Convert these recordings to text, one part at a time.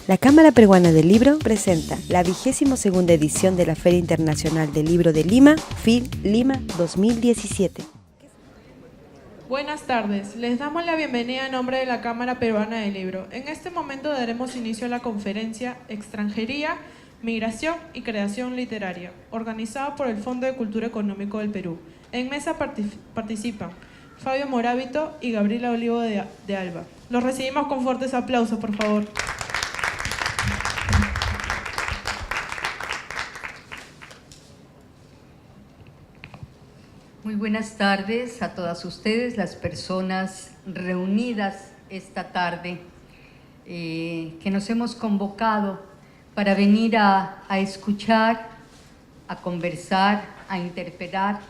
La Cámara Peruana del Libro presenta la 22ª edición de la Feria Internacional del Libro de Lima, FIL Lima 2017. Buenas tardes, les damos la bienvenida en nombre de la Cámara Peruana del Libro. En este momento daremos inicio a la conferencia Extranjería, Migración y Creación Literaria, organizada por el Fondo de Cultura Económico del Perú. En mesa participan Fabio Morábito y Gabriela Olivo de Alba. Los recibimos con fuertes aplausos, por favor. Muy buenas tardes a todas ustedes, las personas reunidas esta tarde, que nos hemos convocado para venir a escuchar, a conversar, a interpelar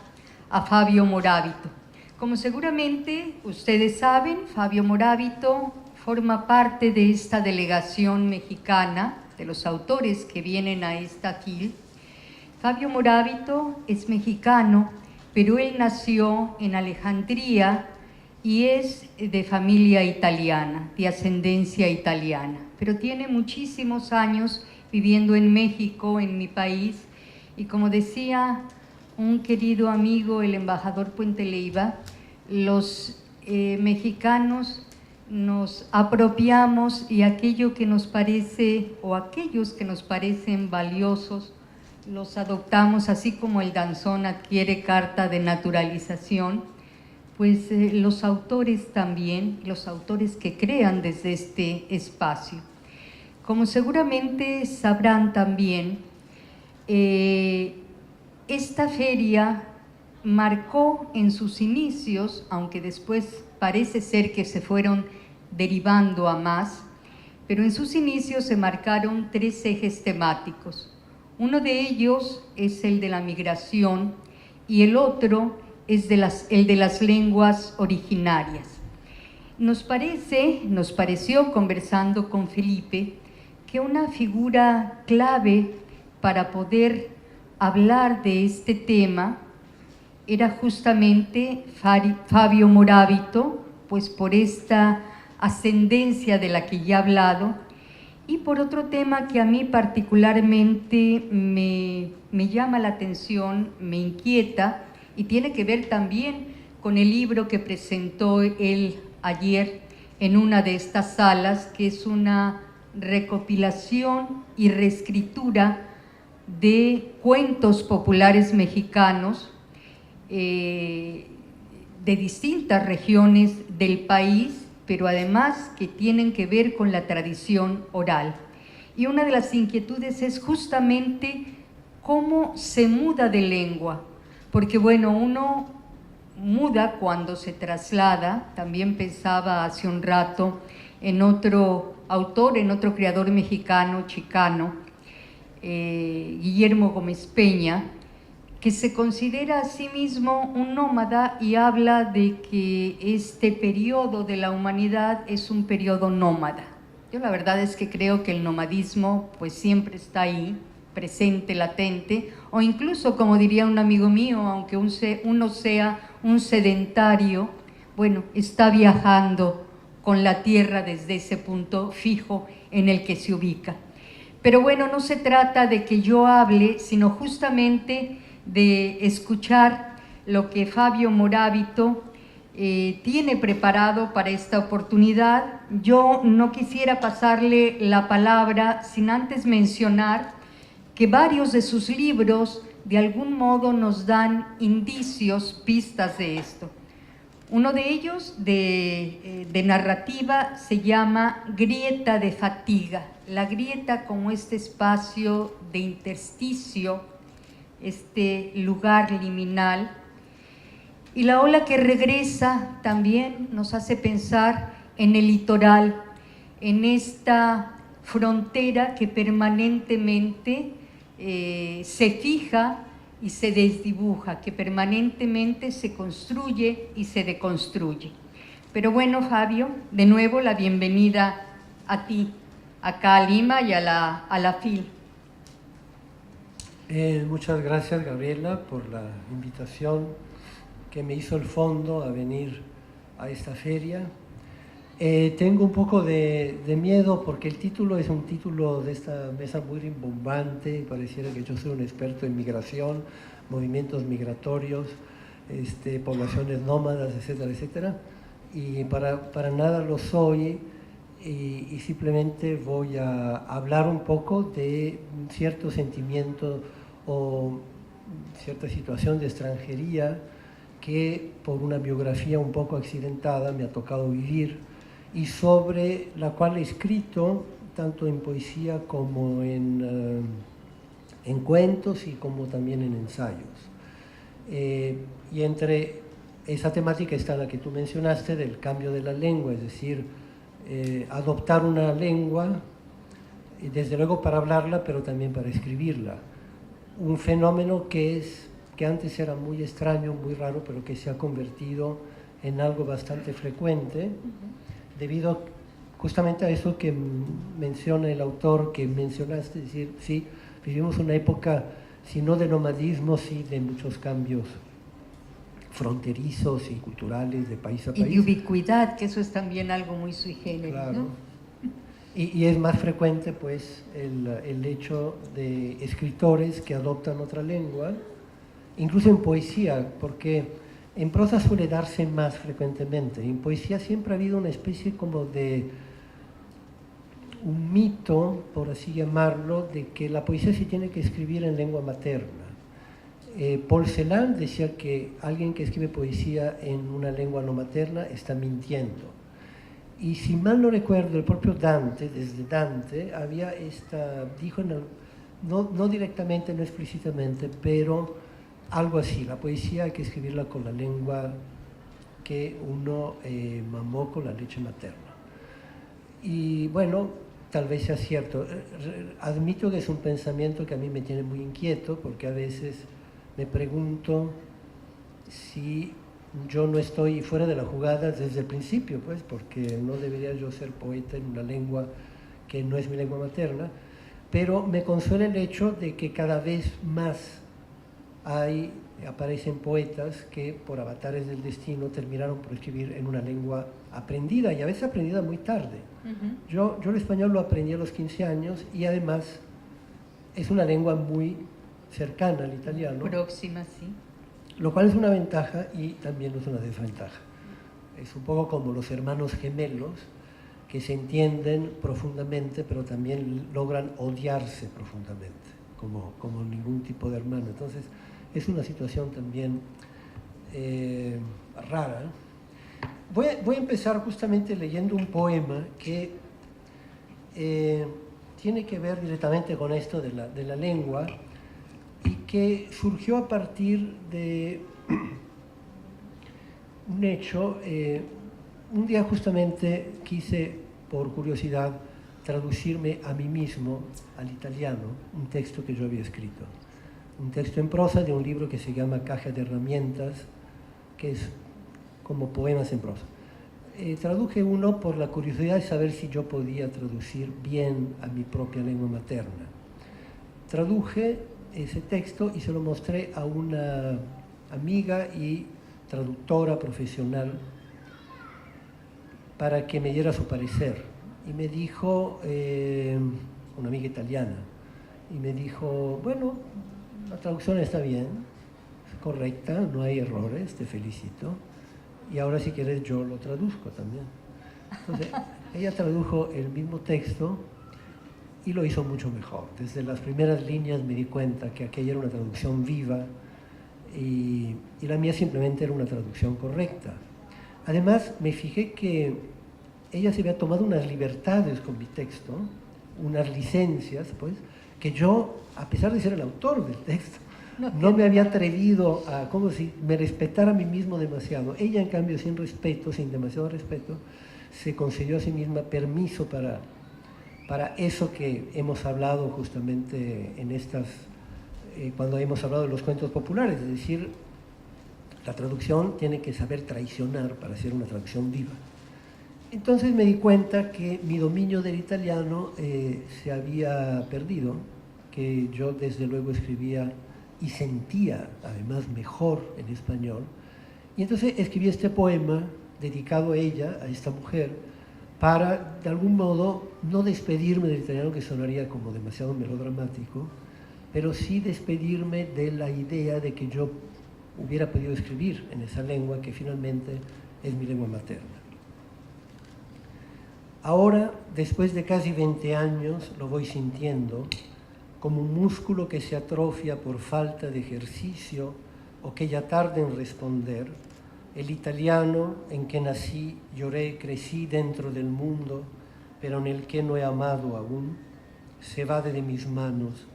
a Fabio Morábito. Como seguramente ustedes saben, Fabio Morábito forma parte de esta delegación mexicana, de los autores que vienen a esta FIL. Fabio Morábito es mexicano, pero él nació en Alejandría y es de familia italiana, de ascendencia italiana, pero tiene muchísimos años viviendo en México, en mi país, y como decía un querido amigo, el embajador Puente Leiva, los mexicanos nos apropiamos y aquello que nos parece, o aquellos que nos parecen valiosos, los adoptamos, así como el danzón adquiere carta de naturalización, pues los autores también, los autores que crean desde este espacio. Como seguramente sabrán también, esta feria marcó en sus inicios, aunque después parece ser que se fueron derivando a más, pero en sus inicios se marcaron 3 ejes temáticos. Uno de ellos es el de la migración y el otro es el de las lenguas originarias. Nos pareció, conversando con Felipe, que una figura clave para poder hablar de este tema era justamente Fabio Morábito, pues por esta ascendencia de la que ya he hablado, y por otro tema que a mí particularmente me llama la atención, me inquieta, y tiene que ver también con el libro que presentó él ayer en una de estas salas, que es una recopilación y reescritura de cuentos populares mexicanos de distintas regiones del país, pero además que tienen que ver con la tradición oral. Y una de las inquietudes es justamente cómo se muda de lengua, porque bueno, uno muda cuando se traslada. También pensaba hace un rato en otro autor, en otro creador mexicano, chicano, Guillermo Gómez Peña, que se considera a sí mismo un nómada y habla de que este periodo de la humanidad es un periodo nómada. Yo la verdad es que creo que el nomadismo pues siempre está ahí, presente, latente, o incluso, como diría un amigo mío, aunque uno sea un sedentario, bueno, está viajando con la tierra desde ese punto fijo en el que se ubica. Pero bueno, no se trata de que yo hable, sino justamente de escuchar lo que Fabio Morábito tiene preparado para esta oportunidad. Yo no quisiera pasarle la palabra sin antes mencionar que varios de sus libros de algún modo nos dan indicios, pistas de esto. Uno de ellos, de narrativa, se llama Grieta de Fatiga. La grieta como este espacio de intersticio, este lugar liminal. Y La ola que regresa también nos hace pensar en el litoral, en esta frontera que permanentemente se fija y se desdibuja, que permanentemente se construye y se deconstruye. Pero bueno, Fabio, de nuevo la bienvenida a ti, acá a Lima y a la FIL. Muchas gracias, Gabriela, por la invitación que me hizo el Fondo a venir a esta feria. Tengo un poco de miedo porque el título es un título de esta mesa muy rimbombante, pareciera que yo soy un experto en migración, movimientos migratorios, poblaciones nómadas, etcétera, etcétera, y para nada lo soy, y simplemente voy a hablar un poco de cierto sentimiento o cierta situación de extranjería que por una biografía un poco accidentada me ha tocado vivir y sobre la cual he escrito tanto en poesía como en cuentos y como también en ensayos. Y entre esa temática está la que tú mencionaste del cambio de la lengua, es decir, adoptar una lengua, y desde luego para hablarla, pero también para escribirla. Un fenómeno que antes era muy extraño, muy raro, pero que se ha convertido en algo bastante frecuente, debido justamente a eso que menciona el autor que mencionaste, es decir, sí, vivimos una época, si no de nomadismo, sí de muchos cambios fronterizos y culturales de país a país. Y de ubicuidad, que eso es también algo muy sui generis, claro, ¿no? Y es más frecuente pues el hecho de escritores que adoptan otra lengua, incluso en poesía, porque en prosa suele darse más frecuentemente. En poesía siempre ha habido una especie como de un mito, por así llamarlo, de que la poesía se tiene que escribir en lengua materna. Paul Celan decía que alguien que escribe poesía en una lengua no materna está mintiendo. Y si mal no recuerdo, el propio Dante, desde Dante, había dijo, no directamente, no explícitamente, pero algo así, la poesía hay que escribirla con la lengua que uno mamó con la leche materna. Y bueno, tal vez sea cierto. Admito que es un pensamiento que a mí me tiene muy inquieto, porque a veces me pregunto si yo no estoy fuera de la jugada desde el principio, pues, porque no debería yo ser poeta en una lengua que no es mi lengua materna, pero me consuela el hecho de que cada vez más aparecen poetas que por avatares del destino terminaron por escribir en una lengua aprendida, y a veces aprendida muy tarde. Yo el español lo aprendí a los 15 años y además es una lengua muy cercana al italiano. Próxima, sí. Lo cual es una ventaja y también es una desventaja. Es un poco como los hermanos gemelos que se entienden profundamente, pero también logran odiarse profundamente, como ningún tipo de hermano. Entonces, es una situación también rara. Voy a empezar justamente leyendo un poema que tiene que ver directamente con esto de la lengua, y que surgió a partir de un hecho. Un día justamente quise, por curiosidad, traducirme a mí mismo al italiano un texto que yo había escrito. Un texto en prosa de un libro que se llama Caja de Herramientas, que es como poemas en prosa. Traduje uno por la curiosidad de saber si yo podía traducir bien a mi propia lengua materna. Traduje ese texto y se lo mostré a una amiga y traductora profesional para que me diera su parecer. Y me dijo, una amiga italiana, y me dijo, bueno, la traducción está bien, es correcta, no hay errores, te felicito. Y ahora si quieres yo lo traduzco también. Entonces, ella tradujo el mismo texto y lo hizo mucho mejor. Desde las primeras líneas me di cuenta que aquella era una traducción viva y la mía simplemente era una traducción correcta. Además, me fijé que ella se había tomado unas libertades con mi texto, unas licencias, pues, que yo, a pesar de ser el autor del texto, no me había atrevido a, como si me respetara a mí mismo demasiado. Ella, en cambio, sin respeto, sin demasiado respeto, se concedió a sí misma permiso para eso que hemos hablado justamente en cuando hemos hablado de los cuentos populares, es decir, la traducción tiene que saber traicionar para ser una traducción viva. Entonces me di cuenta que mi dominio del italiano se había perdido, que yo desde luego escribía y sentía además mejor en español, y entonces escribí este poema dedicado a ella, a esta mujer, para, de algún modo, no despedirme del italiano, que sonaría como demasiado melodramático, pero sí despedirme de la idea de que yo hubiera podido escribir en esa lengua que finalmente es mi lengua materna. Ahora, después de casi 20 años, lo voy sintiendo como un músculo que se atrofia por falta de ejercicio o que ya tarda en responder. El italiano en que nací, lloré, crecí dentro del mundo, pero en el que no he amado aún, se va de mis manos,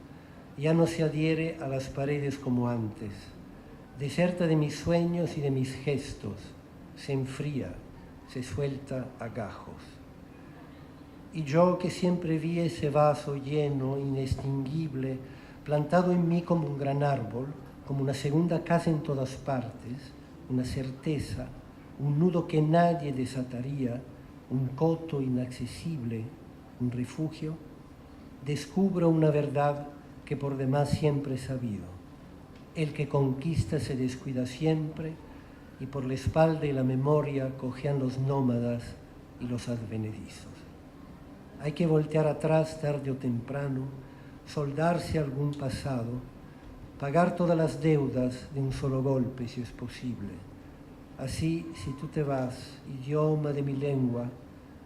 ya no se adhiere a las paredes como antes, deserta de mis sueños y de mis gestos, se enfría, se suelta a gajos. Y yo que siempre vi ese vaso lleno, inextinguible, plantado en mí como un gran árbol, como una segunda casa en todas partes, una certeza, un nudo que nadie desataría, un coto inaccesible, un refugio, descubro una verdad que por demás siempre he sabido. El que conquista se descuida siempre y por la espalda y la memoria cojean los nómadas y los advenedizos. Hay que voltear atrás tarde o temprano, soldarse a algún pasado, pagar todas las deudas de un solo golpe si es posible. Así, si tú te vas, idioma de mi lengua,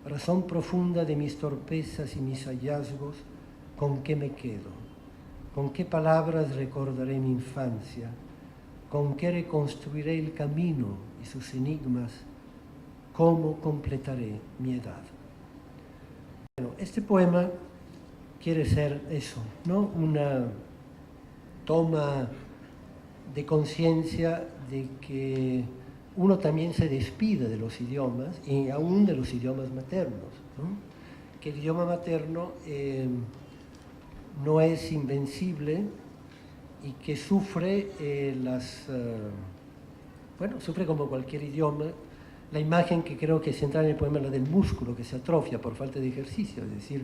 razón profunda de mis torpezas y mis hallazgos, ¿con qué me quedo? ¿Con qué palabras recordaré mi infancia? ¿Con qué reconstruiré el camino y sus enigmas? ¿Cómo completaré mi edad? Bueno, este poema quiere ser eso, ¿no? Una toma de conciencia de que uno también se despide de los idiomas y aún de los idiomas maternos, ¿no? Que el idioma materno no es invencible y que sufre sufre como cualquier idioma. La imagen que creo que es central en el poema es la del músculo que se atrofia por falta de ejercicio, es decir,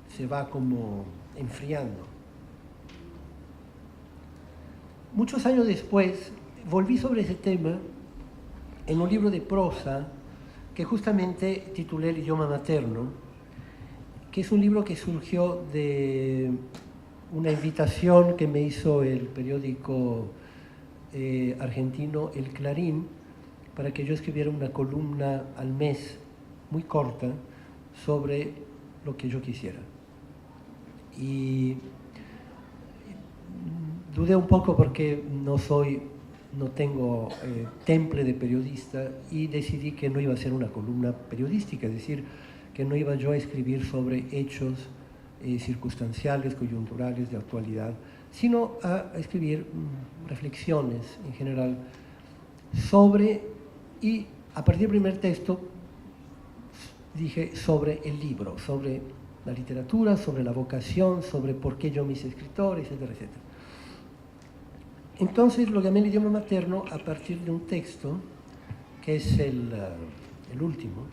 se va como enfriando. Muchos años después volví sobre ese tema en un libro de prosa que justamente titulé El idioma materno, que es un libro que surgió de una invitación que me hizo el periódico argentino El Clarín para que yo escribiera una columna al mes, muy corta, sobre lo que yo quisiera. Y dudé un poco porque no tengo temple de periodista y decidí que no iba a ser una columna periodística, es decir, que no iba yo a escribir sobre hechos circunstanciales, coyunturales, de actualidad, sino a escribir reflexiones en general y a partir del primer texto dije sobre el libro, sobre la literatura, sobre la vocación, sobre por qué yo me hice escritor, etcétera, etcétera. Entonces lo llamé el idioma materno a partir de un texto que es el último.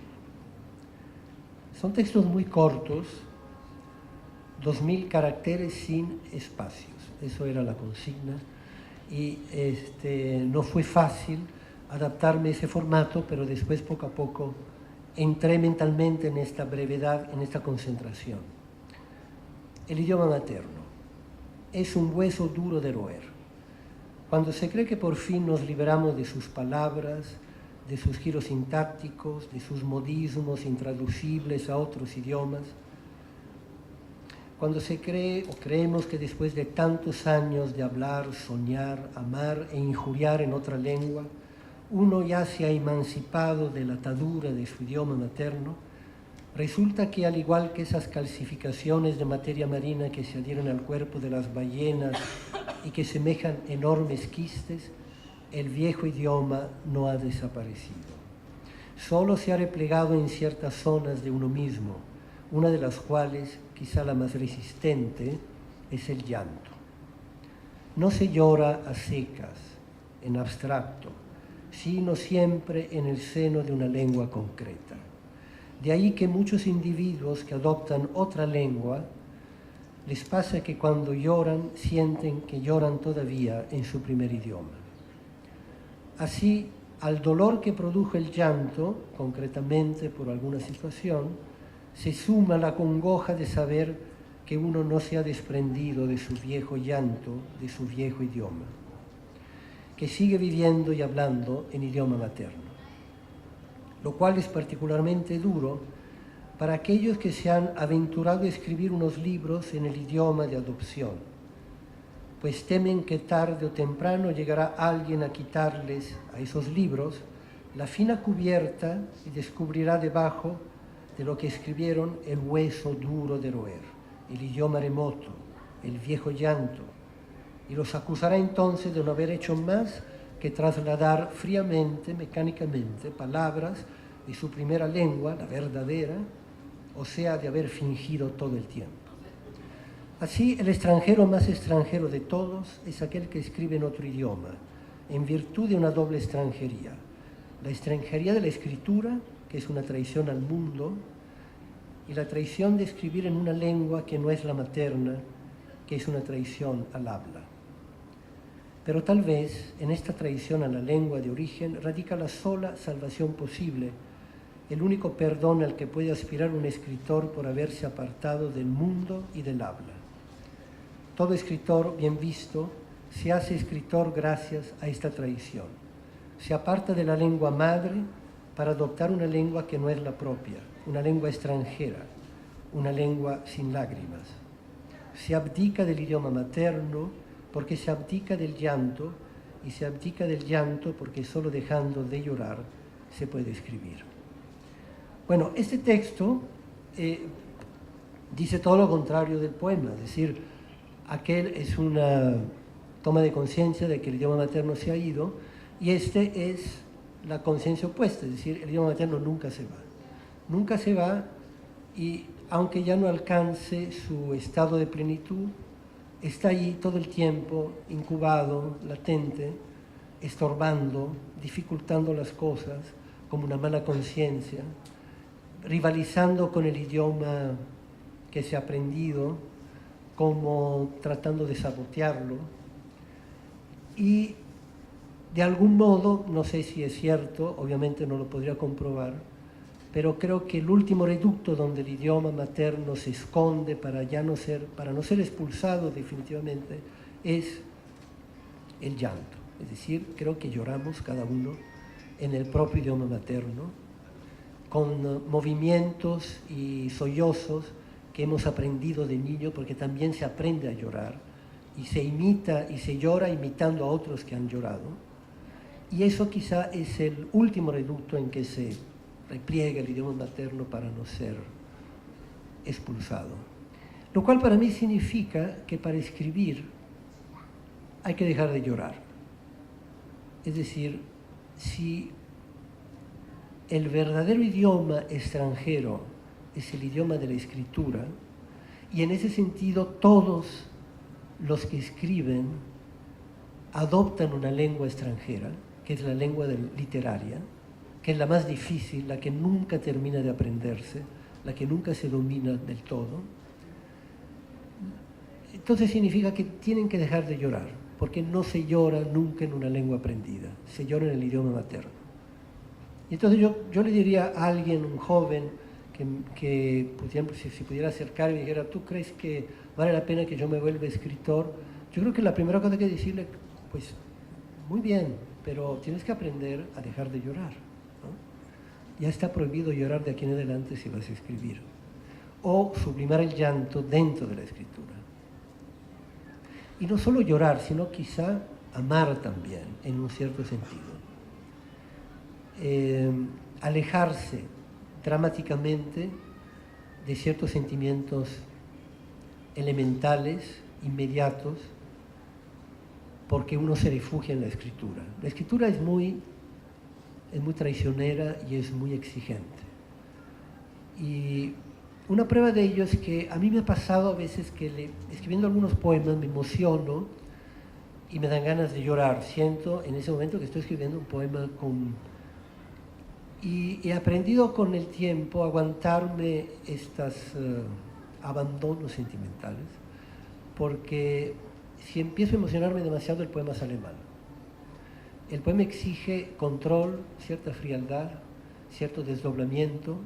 Son textos muy cortos, 2000 caracteres sin espacios. Eso era la consigna y no fue fácil adaptarme a ese formato, pero después poco a poco entré mentalmente en esta brevedad, en esta concentración. El idioma materno es un hueso duro de roer. Cuando se cree que por fin nos liberamos de sus palabras, de sus giros sintácticos, de sus modismos intraducibles a otros idiomas, cuando se cree o creemos que después de tantos años de hablar, soñar, amar e injuriar en otra lengua, uno ya se ha emancipado de la atadura de su idioma materno, resulta que al igual que esas calcificaciones de materia marina que se adhieren al cuerpo de las ballenas y que semejan enormes quistes, el viejo idioma no ha desaparecido. Solo se ha replegado en ciertas zonas de uno mismo, una de las cuales, quizá la más resistente, es el llanto. No se llora a secas, en abstracto, sino siempre en el seno de una lengua concreta. De ahí que muchos individuos que adoptan otra lengua, les pasa que cuando lloran, sienten que lloran todavía en su primer idioma. Así, Al dolor que produjo el llanto, concretamente por alguna situación, se suma la congoja de saber que uno no se ha desprendido de su viejo llanto, de su viejo idioma, que sigue viviendo y hablando en idioma materno, lo cual es particularmente duro para aquellos que se han aventurado a escribir unos libros en el idioma de adopción, pues temen que tarde o temprano llegará alguien a quitarles a esos libros la fina cubierta y descubrirá debajo de lo que escribieron el hueso duro de roer, el idioma remoto, el viejo llanto, y los acusará entonces de no haber hecho más que trasladar fríamente, mecánicamente, palabras de su primera lengua, la verdadera, o sea, de haber fingido todo el tiempo. Así, el extranjero más extranjero de todos es aquel que escribe en otro idioma, en virtud de una doble extranjería. La extranjería de la escritura, que es una traición al mundo, y la traición de escribir en una lengua que no es la materna, que es una traición al habla. Pero tal vez en esta traición a la lengua de origen radica la sola salvación posible, el único perdón al que puede aspirar un escritor por haberse apartado del mundo y del habla. Todo escritor bien visto se hace escritor gracias a esta traición. Se aparta de la lengua madre para adoptar una lengua que no es la propia, una lengua extranjera, una lengua sin lágrimas. Se abdica del idioma materno porque se abdica del llanto, y se abdica del llanto porque solo dejando de llorar se puede escribir. Bueno, este texto dice todo lo contrario del poema, es decir, aquel es una toma de conciencia de que el idioma materno se ha ido, y este es la conciencia opuesta, es decir, el idioma materno nunca se va. Nunca se va, y aunque ya no alcance su estado de plenitud, está ahí todo el tiempo, incubado, latente, estorbando, dificultando las cosas, como una mala conciencia, rivalizando con el idioma que se ha aprendido, como tratando de sabotearlo. Y de algún modo, no sé si es cierto, obviamente no lo podría comprobar, pero creo que el último reducto donde el idioma materno se esconde para no ser expulsado definitivamente, es el llanto. Es decir, creo que lloramos cada uno en el propio idioma materno, con movimientos y sollozos que hemos aprendido de niño, porque también se aprende a llorar, y se imita y se llora imitando a otros que han llorado. Y eso quizá es el último reducto en que se repliega el idioma materno para no ser expulsado. Lo cual para mí significa que para escribir hay que dejar de llorar. Es decir, si el verdadero idioma extranjero es el idioma de la escritura, y en ese sentido todos los que escriben adoptan una lengua extranjera, que es la lengua literaria, que es la más difícil, la que nunca termina de aprenderse, la que nunca se domina del todo, entonces significa que tienen que dejar de llorar, porque no se llora nunca en una lengua aprendida, se llora en el idioma materno. Y entonces yo le diría a alguien, un joven, que por ejemplo, si pudiera acercarme y dijera, ¿tú crees que vale la pena que yo me vuelva escritor? Yo creo que la primera cosa que hay que decirle, pues, muy bien, pero tienes que aprender a dejar de llorar, ¿no? Ya está prohibido llorar de aquí en adelante si vas a escribir. O sublimar el llanto dentro de la escritura. Y no solo llorar, sino quizá amar también, en un cierto sentido. Alejarse dramáticamente de ciertos sentimientos elementales, inmediatos, porque uno se refugia en la escritura. La escritura es muy traicionera y es muy exigente. Y una prueba de ello es que a mí me ha pasado a veces que escribiendo algunos poemas me emociono y me dan ganas de llorar. Siento en ese momento que estoy escribiendo un poema y he aprendido con el tiempo a aguantarme estos abandonos sentimentales, porque si empiezo a emocionarme demasiado el poema sale mal. El poema exige control, cierta frialdad, cierto desdoblamiento,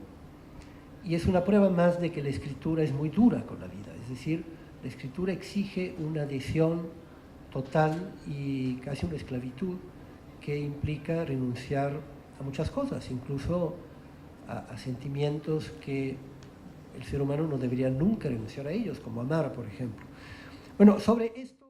y es una prueba más de que la escritura es muy dura con la vida. Es decir, la escritura exige una adhesión total y casi una esclavitud que implica renunciar a muchas cosas, incluso a sentimientos que el ser humano no debería nunca renunciar a ellos, como amar, por ejemplo. Bueno, sobre esto...